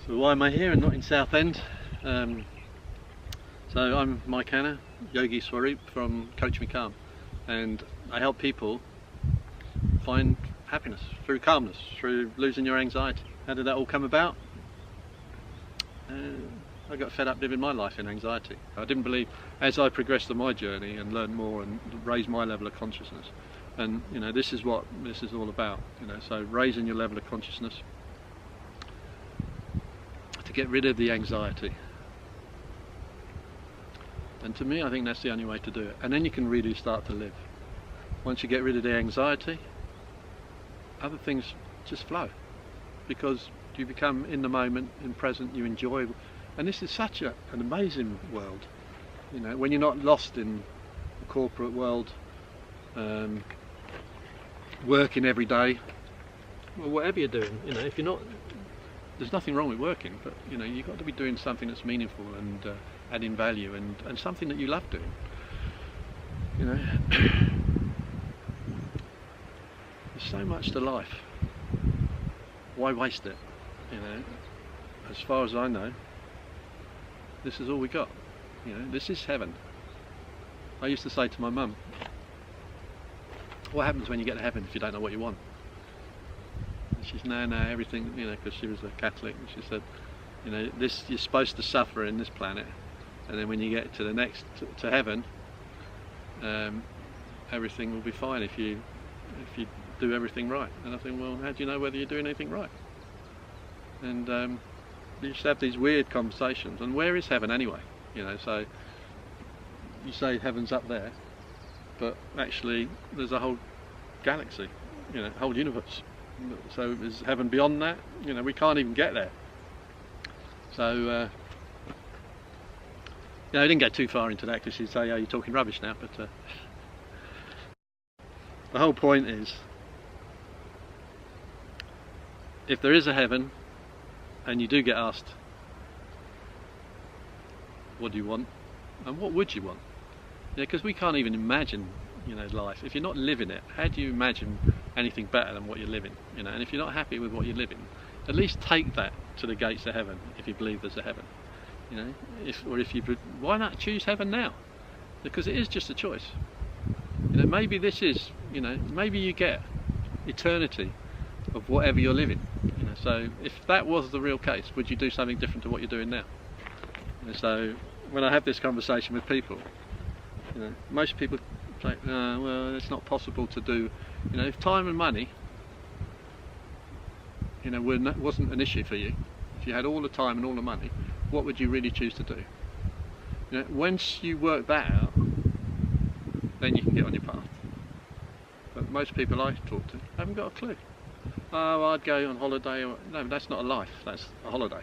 So why am I here and not in Southend? So I'm Mike Hanna, Yogi Swaroop from Coach Me Calm, and I help people find happiness through calmness, through losing your anxiety. How did that all come about? I got fed up living my life in anxiety. I didn't believe, as I progressed on my journey and learned more and raised my level of consciousness, and this is what this is all about. So raising your level of consciousness to get rid of the anxiety. And to me, I think that's the only way to do it. And then you can really start to live. Once you get rid of the anxiety, other things just flow, because you become in the moment, in present, you enjoy. And this is such an amazing world, when you're not lost in the corporate world, working every day, well, whatever you're doing, if you're not, there's nothing wrong with working, but you've got to be doing something that's meaningful and adding value and something that you love doing. There's so much to life. Why waste it? As far as I know, this is all we got. This is heaven. I used to say to my mum, what happens when you get to heaven if you don't know what you want? And she's no, everything, because she was a Catholic, and she said, this, you're supposed to suffer in this planet, and then when you get to the next, to heaven, everything will be fine if you do everything right. And I think, well, how do you know whether you're doing anything right? And you just have these weird conversations. And where is heaven anyway? So you say heaven's up there, but actually there's a whole galaxy, whole universe. So is heaven beyond that? We can't even get there. So I didn't go too far into that, because she'd say, oh, you're talking rubbish now. But the whole point is, if there is a heaven, and you do get asked, what do you want? And what would you want? Because we can't even imagine, life. If you're not living it, how do you imagine anything better than what you're living? And if you're not happy with what you're living, at least take that to the gates of heaven, if you believe there's a heaven. Why not choose heaven now? Because it is just a choice. Maybe this is, maybe you get eternity of whatever you're living. So if that was the real case, would you do something different to what you're doing now? So when I have this conversation with people, most people say, well, it's not possible to do. If time and money, wasn't an issue for you, if you had all the time and all the money, what would you really choose to do? Once you work that out, then you can get on your path. But most people I talk to haven't got a clue. Oh, I'd go on holiday. No, that's not a life. That's a holiday.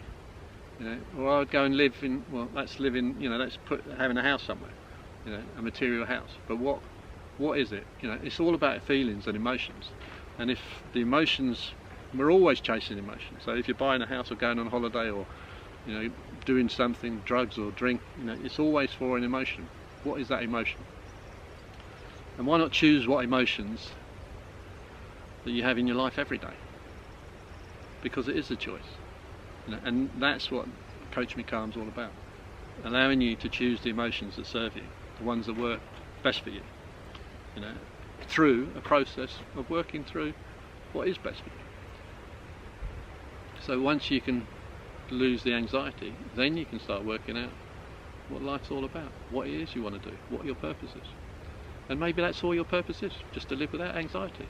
Or I'd go and live in. Well, that's living. That's having a house somewhere. A material house. But what is it? It's all about feelings and emotions. And if the emotions, we're always chasing emotions. So if you're buying a house or going on holiday or doing something, drugs or drink, it's always for an emotion. What is that emotion? And why not choose what emotions that you have in your life every day? Because it is a choice. And that's what Coach Me Calm's all about. Allowing you to choose the emotions that serve you, the ones that work best for you, through a process of working through what is best for you. So once you can lose the anxiety, then you can start working out what life's all about, what it is you want to do, what your purpose is. And maybe that's all your purpose is, just to live without anxiety.